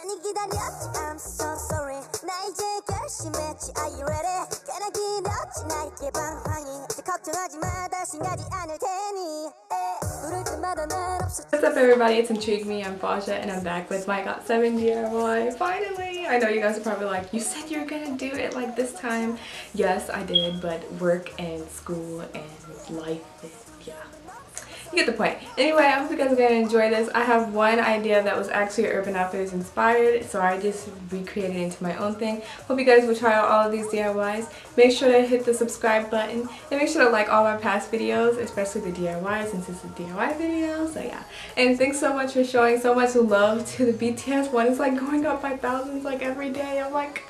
I'm so sorry. 나 이제 결심했지. Are you ready? 꽤나 길었지 나의 방황이. 걱정하지 마 다시 가지 않을 테니. 부를 때마다 난 없어. What's up everybody, it's Intrigue Me, I'm Faja and I'm back with my GOT7 DIY. Finally! I know you guys are probably like, you said you were gonna do it like this time. Yes, I did, but work and school and life, yeah. You get the point. Anyway, I hope you guys are going to enjoy this. I have one idea that was actually Urban Outfitters inspired, so I just recreated it into my own thing. Hope you guys will try out all of these DIYs. Make sure to hit the subscribe button and make sure to like all my past videos, especially the DIYs since it's a DIY video. So yeah. And thanks so much for showing so much love to the BTS one. It's like going up by thousands like every day. I'm like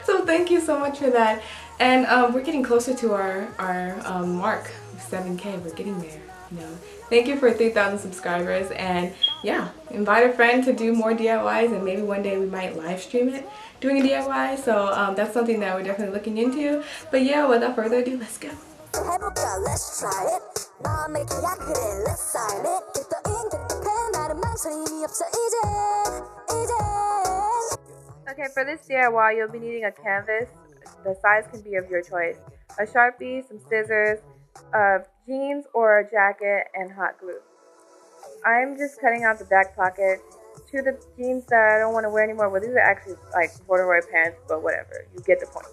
so thank you so much for that. And we're getting closer to our mark. 7K, we're getting there, you know. Thank you for 3,000 subscribers, and yeah, invite a friend to do more DIYs, and maybe one day we might live stream it doing a DIY. So that's something that we're definitely looking into. But yeah, without further ado, let's go. Let's try it. Let's sign it. Okay, for this DIY, you'll be needing a canvas. The size can be of your choice. A Sharpie, some scissors, jeans or a jacket, and hot glue. I'm just cutting out the back pocket to the jeans that I don't want to wear anymore. Well, these are actually like corduroy pants, but whatever. You get the point.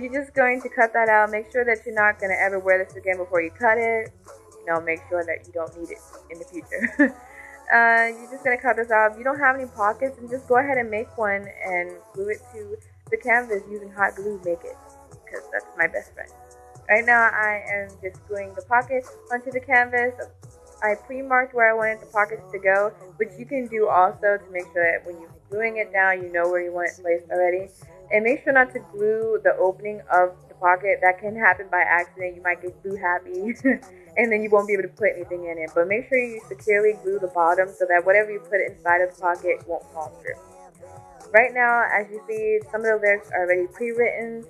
You're just going to cut that out. Make sure that you're not going to ever wear this again before you cut it. You know, make sure that you don't need it in the future. You're just going to cut this out. If you don't have any pockets, then just go ahead and make one and glue it to the canvas using hot glue. Make it, because that's my best friend. Right now I am just gluing the pocket onto the canvas. I pre-marked where I wanted the pockets to go, which you can do also to make sure that when you're gluing it down, you know where you want it placed already. And make sure not to glue the opening of the pocket. That can happen by accident. You might get glue happy and then you won't be able to put anything in it. But make sure you securely glue the bottom so that whatever you put inside of the pocket won't fall through. Right now, as you see, some of the lyrics are already pre-written.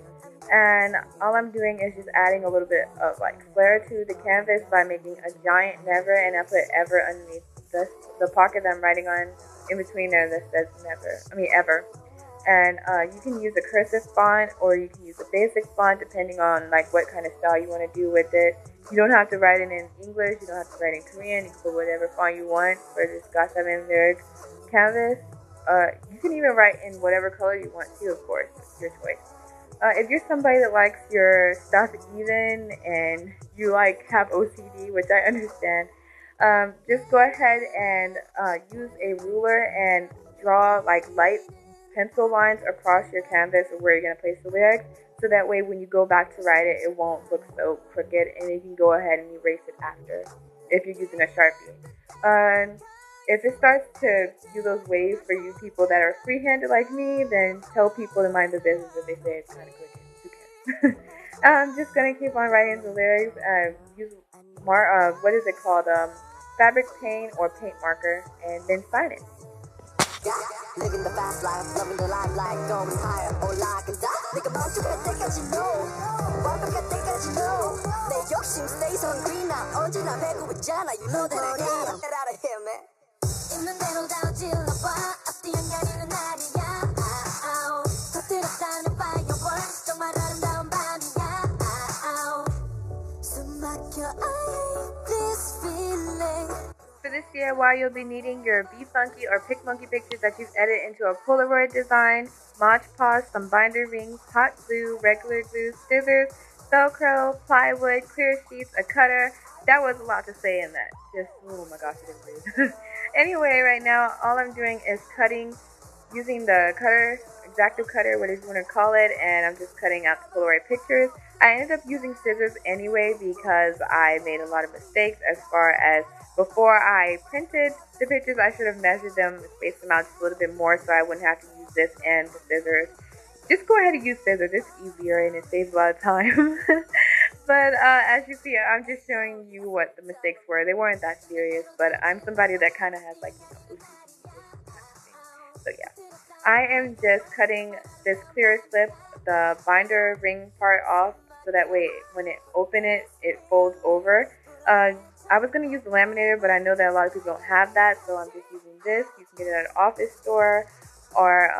And all I'm doing is just adding a little bit of like flair to the canvas by making a giant never, and I put ever underneath the pocket that I'm writing on. In between there that says ever. And you can use a cursive font or you can use a basic font depending on like what kind of style you want to do with it. You don't have to write it in English, you don't have to write it in Korean, you can put whatever font you want for this GOT7 lyric canvas. You can even write in whatever color you want too, of course, it's your choice. If you're somebody that likes your stuff even and you like have OCD, which I understand, just go ahead and use a ruler and draw like light pencil lines across your canvas of where you're going to place the lyrics, so that way when you go back to write it, it won't look so crooked, and you can go ahead and erase it after if you're using a Sharpie. If it starts to do those waves for you people that are free-handed like me, then tell people to mind their business if they say it's kind of crooked. Who cares? I'm just going to keep on writing the lyrics. Use what is it called? Fabric paint or paint marker, and then sign it. Living the fast life, loving the limelight, going higher, all I can die. Think about you at 때까지 know. 완벽할 때까지 know. 내 욕심 stays hungry 나 언제나 배고 있잖아. You know that I am. Get out of here, man. 있는 대로 다 질러봐. 앞뒤 연결이는 날이야. 터뜨렸다는 fireworks. 정말 아름다운 밤이야. 숨 막혀 I hate this feeling. For this DIY, you'll be needing your Be Funky or Pick Monkey pictures that you've edited into a Polaroid design, Mod Podge, some binder rings, hot glue, regular glue, scissors, Velcro, plywood, clear sheets, a cutter. That was a lot to say in that. Just, oh my gosh, I didn't breathe. Anyway, right now, all I'm doing is cutting using the cutter, X-Acto cutter, whatever you want to call it, and I'm just cutting out the Polaroid pictures. I ended up using scissors anyway because I made a lot of mistakes as far as before I printed the pictures, I should have measured them, spaced them out just a little bit more so I wouldn't have to use this and the scissors. Just go ahead and use scissors, it's easier and it saves a lot of time. But as you see, I'm just showing you what the mistakes were. They weren't that serious, but I'm somebody that kind of has like, you know, OCD. So yeah, I am just cutting this clear slip, the binder ring part off, so that way when it open it, it folds over. I was going to use the laminator, but I know that a lot of people don't have that, so I'm just using this. You can get it at an office store, or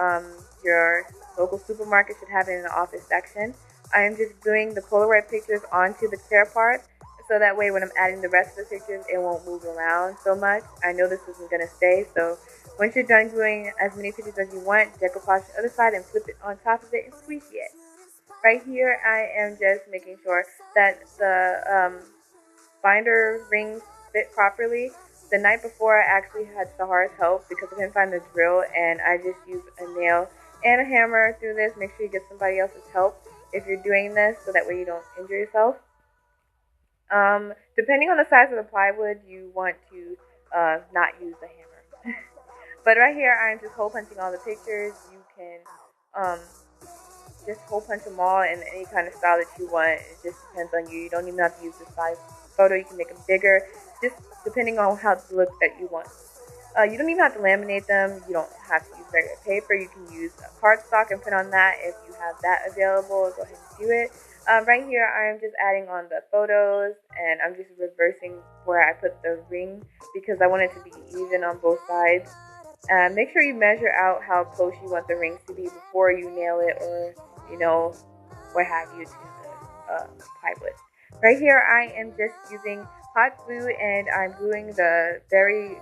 your local supermarket should have it in the office section. I am just gluing the Polaroid pictures onto the clear part, so that way when I'm adding the rest of the pictures, it won't move around so much. I know this isn't going to stay, so once you're done gluing as many pictures as you want, decoupage the other side and flip it on top of it and squeegee it. Right here, I am just making sure that the binder rings fit properly. The night before, I actually had Sahara's help because I couldn't find the drill, and I just used a nail and a hammer through this. Make sure you get somebody else's help if you're doing this, so that way you don't injure yourself. Depending on the size of the plywood, you want to not use the hammer. But right here, I'm just hole punching all the pictures. You can just hole punch them all in any kind of style that you want. It just depends on you. You don't even have to use the size photo. You can make them bigger, just depending on how the look that you want. You don't even have to laminate them. You don't have to use regular paper. You can use a cardstock and put on that if you have that available. Go ahead and do it. Right here, I'm just adding on the photos, and I'm just reversing where I put the ring because I want it to be even on both sides. Make sure you measure out how close you want the rings to be before you nail it, or what have you, to the plywood. Right here, I am just using hot glue, and I'm gluing the very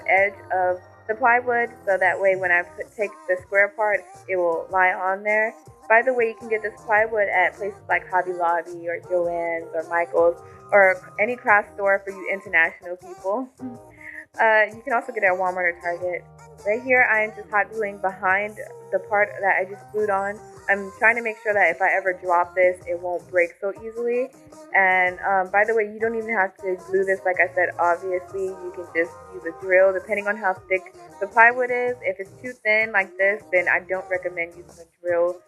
edge of the plywood, so that way when I take the square part, it will lie on there. By the way, you can get this plywood at places like Hobby Lobby or Joann's or Michael's or any craft store for you international people. You can also get it at Walmart or Target. Right here, I am just hot gluing behind the part that I just glued on. I'm trying to make sure that if I ever drop this, it won't break so easily. And by the way, you don't even have to glue this, like I said, obviously. You can just use a drill, depending on how thick the plywood is. If it's too thin like this, then I don't recommend using a drill.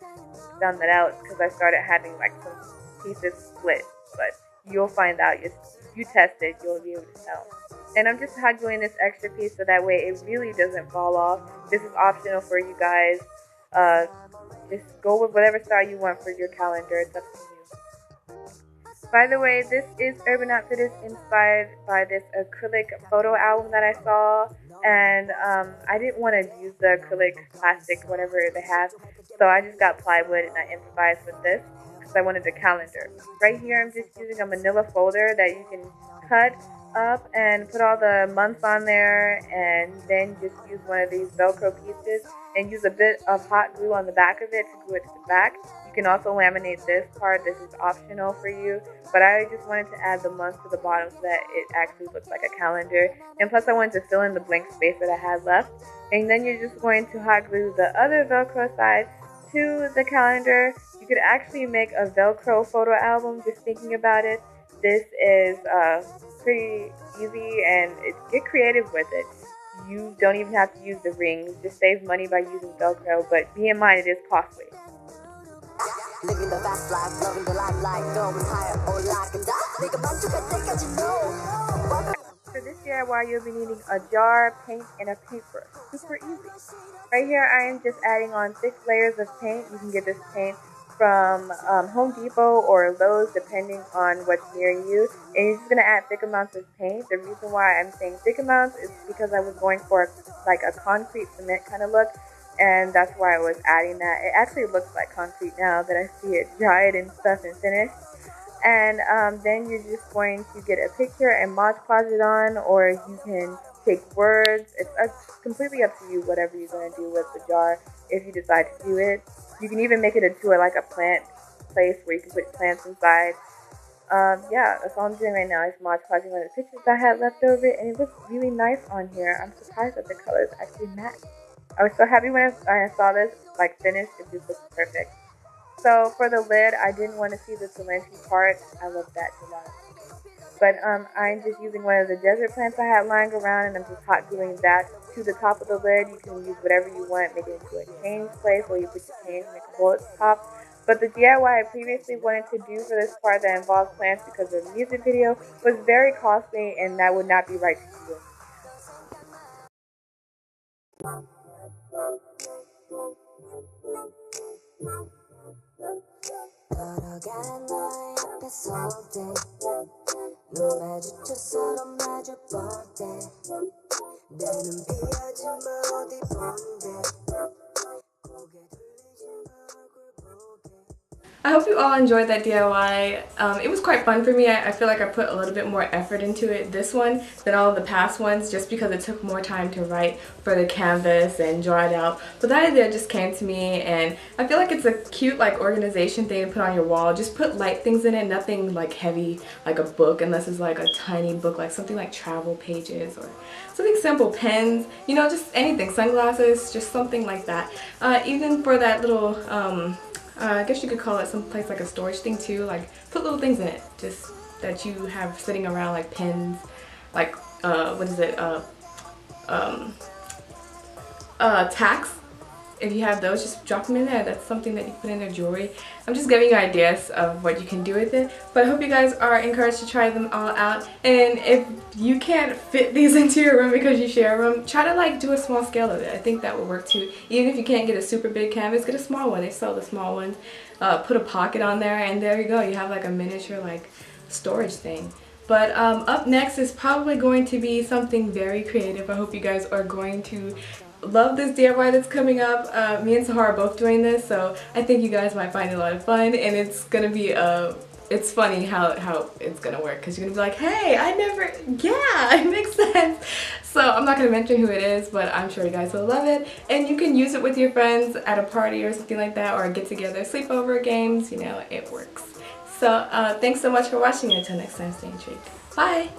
Found that out because I started having like some pieces split. But you'll find out. If you test it, you'll be able to tell. And I'm just hot gluing this extra piece so that way it really doesn't fall off. This is optional for you guys. Just go with whatever style you want for your calendar. It's up to you. By the way, this is Urban Outfitters inspired by this acrylic photo album that I saw. And I didn't want to use the acrylic plastic, whatever they have. So I just got plywood and I improvised with this because I wanted a calendar. Right here, I'm just using a manila folder that you can cut up and put all the months on there, and then just use one of these Velcro pieces and use a bit of hot glue on the back of it to glue it to the back. You can also laminate this part. This is optional for you, but I just wanted to add the months to the bottom so that it actually looks like a calendar. And plus I wanted to fill in the blank space that I had left. And then you're just going to hot glue the other Velcro side to the calendar. You could actually make a Velcro photo album, just thinking about it. This is pretty easy, and get creative with it. You don't even have to use the rings. Just save money by using Velcro, but be in mind it is costly. Living the fast life, loving the limelight, going higher, all I can die. Think about you can take as you know. For this DIY, you'll be needing a jar, paint, and a paintbrush. Super easy. Right here, I am just adding on 6 layers of paint. You can get this paint from Home Depot or Lowe's, depending on what's near you. And you're just going to add thick amounts of paint. The reason why I'm saying thick amounts is because I was going for like a concrete cement kind of look, and that's why I was adding that. It actually looks like concrete now that I see it dried and stuff and finished. And then you're just going to get a picture and Mod Podge it on, or you can take words. It's completely up to you, whatever you're going to do with the jar, if you decide to do it. You can even make it into like a plant place where you can put plants inside. Yeah, that's all I'm doing right now is Mod Podging one of the pictures I had left over, and it looks really nice on here. I'm surprised that the colors actually match. I was so happy when I saw this like finished. It just looks perfect. So for the lid, I didn't want to see the Celente part. I love that a lot. But I'm just using one of the desert plants I had lying around, and I'm just hot gluing that to the top of the lid. You can use whatever you want, make it into a change place, or you put your change and make a hole at the top. But the DIY I previously wanted to do for this part that involves plants because of the music video was very costly, and that would not be right to do. 너 마주쳐서 마주볼 때 내 눈 피하지 마 어디 본데 고개 돌리지 마 얼굴 보게. I hope you all enjoyed that DIY. It was quite fun for me. I feel like I put a little bit more effort into it, this one, than all of the past ones, just because it took more time to write for the canvas and draw it out. But that idea just came to me, and I feel like it's a cute like organization thing to put on your wall. Just put light things in it, nothing like heavy like a book, unless it's like a tiny book, like something like travel pages or something simple, pens, you know, just anything, sunglasses, just something like that. Even for that little I guess you could call it some place like a storage thing too, like put little things in it just that you have sitting around, like pens, like what is it, tacks. If you have those, just drop them in there. That's something that you put in their jewelry. I'm just giving you ideas of what you can do with it, but I hope you guys are encouraged to try them all out. And if you can't fit these into your room because you share a room, try to like do a small scale of it. I think that would work too. Even if you can't get a super big canvas, get a small one. They sell the small ones. Put a pocket on there, and there you go. You have like a miniature like storage thing. But up next is probably going to be something very creative. I hope you guys are going to love this DIY that's coming up. Me and Sahar are both doing this, so I think you guys might find it a lot of fun, and it's gonna be it's funny how it's gonna work, because you're gonna be like, hey, yeah, it makes sense. So I'm not gonna mention who it is, but I'm sure you guys will love it, and you can use it with your friends at a party or something like that, or get together, sleepover games, you know, it works. So thanks so much for watching, and until next time, stay intrigued. Bye!